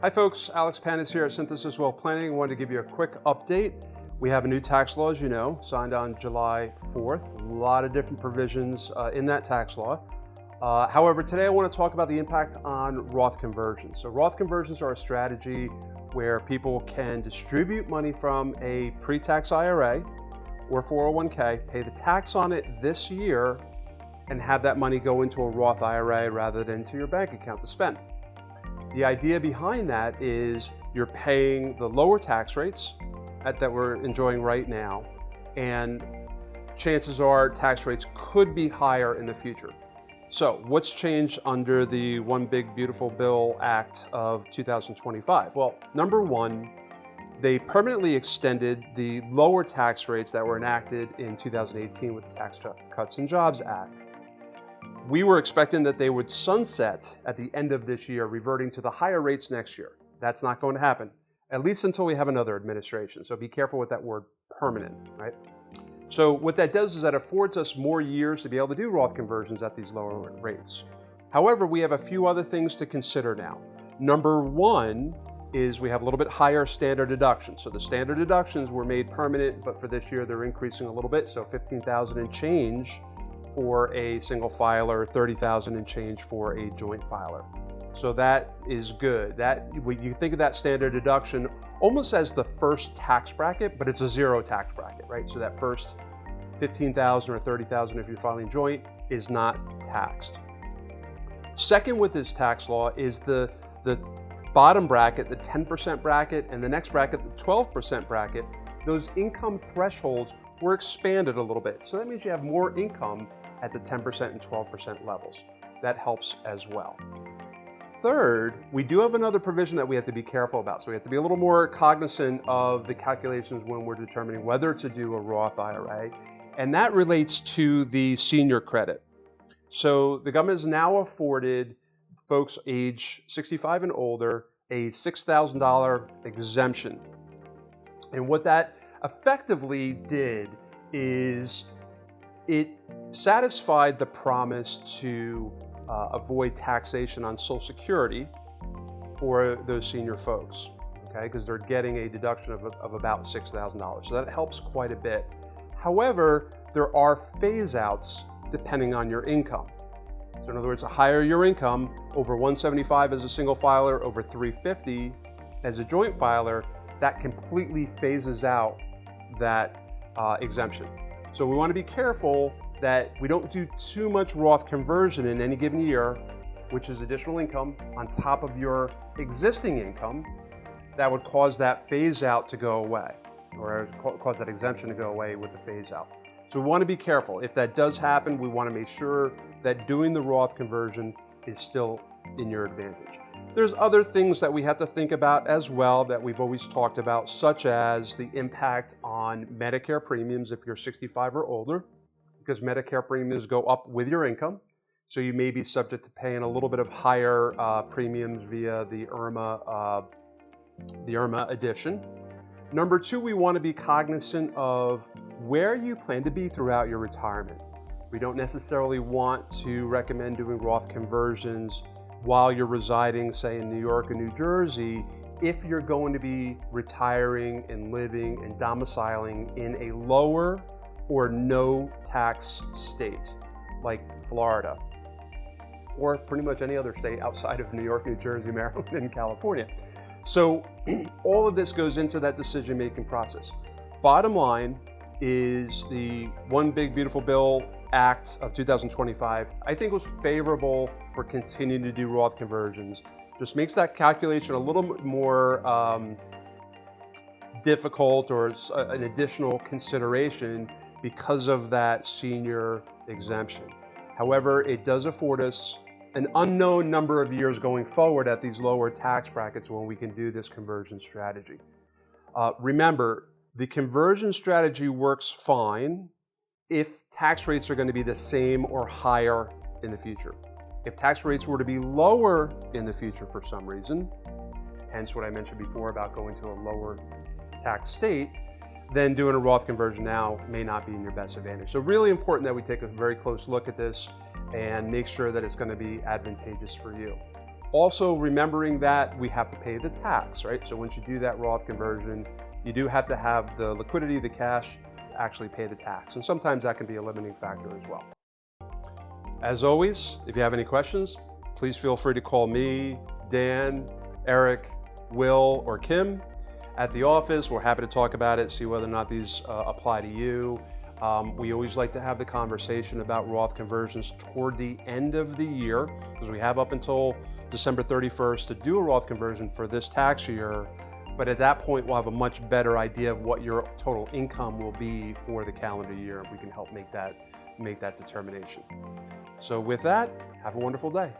Hi folks, Alex Panas here at Synthesis Wealth Planning. I wanted to give you a quick update. We have a new tax law, as you know, signed on July 4th. A lot of different provisions in that tax law. However, today I want to talk about the impact on Roth conversions. So Roth conversions are a strategy where people can distribute money from a pre-tax IRA or 401k, pay the tax on it this year, and have that money go into a Roth IRA rather than into your bank account to spend. The idea behind that is you're paying the lower tax rates that we're enjoying right now, and chances are tax rates could be higher in the future. So what's changed under the One Big Beautiful Bill Act of 2025? Well, number one, they permanently extended the lower tax rates that were enacted in 2018 with the Tax Cuts and Jobs Act. We were expecting that they would sunset at the end of this year, reverting to the higher rates next year. That's not going to happen, at least until we have another administration. So be careful with that word permanent, right? So what that does is that affords us more years to be able to do Roth conversions at these lower rates. However, we have a few other things to consider now. Number one is we have a little bit higher standard deductions. So the standard deductions were made permanent, but for this year they're increasing a little bit. So $15,000 and change for a single filer, $30,000 and change for a joint filer. So that is good. You think of that standard deduction almost as the first tax bracket, but it's a zero tax bracket, right? So that first $15,000 or $30,000 if you're filing joint is not taxed. Second with this tax law is the bottom bracket, the 10% bracket, and the next bracket, the 12% bracket. Those income thresholds were expanded a little bit. So that means you have more income at the 10% and 12% levels. That helps as well. Third, we do have another provision that we have to be careful about. So we have to be a little more cognizant of the calculations when we're determining whether to do a Roth IRA, and that relates to the senior credit. So the government has now afforded folks age 65 and older a $6,000 exemption. And what that effectively did is it satisfied the promise to avoid taxation on Social Security for those senior folks, okay? Because they're getting a deduction of about $6,000. So that helps quite a bit. However, there are phase outs depending on your income. So in other words, the higher your income, over 175 as a single filer, over 350 as a joint filer, that completely phases out that exemption. So we want to be careful that we don't do too much Roth conversion in any given year, which is additional income on top of your existing income that would cause that phase out to go away, or cause that exemption to go away with the phase out. So we want to be careful. If that does happen, we want to make sure that doing the Roth conversion is still in your advantage. There's other things that we have to think about as well that we've always talked about, such as the impact on Medicare premiums if you're 65 or older, because Medicare premiums go up with your income. So you may be subject to paying a little bit of higher premiums via the IRMA addition. Number two, we want to be cognizant of where you plan to be throughout your retirement. We don't necessarily want to recommend doing Roth conversions while you're residing, say, in New York or New Jersey, if you're going to be retiring and living and domiciling in a lower or no tax state, like Florida, or pretty much any other state outside of New York, New Jersey, Maryland, and California. So all of this goes into that decision-making process. Bottom line is the One Big Beautiful Bill Act of 2025, I think was favorable for continuing to do Roth conversions. Just makes that calculation a little bit more difficult, or an additional consideration because of that senior exemption. However, it does afford us an unknown number of years going forward at these lower tax brackets when we can do this conversion strategy. Remember, the conversion strategy works fine if tax rates are going to be the same or higher in the future. If tax rates were to be lower in the future for some reason, hence what I mentioned before about going to a lower tax state, then doing a Roth conversion now may not be in your best advantage. So really important that we take a very close look at this and make sure that it's going to be advantageous for you. Also remembering that we have to pay the tax, right? So once you do that Roth conversion, you do have to have the liquidity, the cash, to actually pay the tax. And sometimes that can be a limiting factor as well. As always, if you have any questions, please feel free to call me, Dan, Eric, Will, or Kim at the office. We're happy to talk about it, see whether or not these apply to you. We always like to have the conversation about Roth conversions toward the end of the year, because we have up until December 31st to do a Roth conversion for this tax year. But at that point, we'll have a much better idea of what your total income will be for the calendar year. We can help make that determination. So with that, have a wonderful day.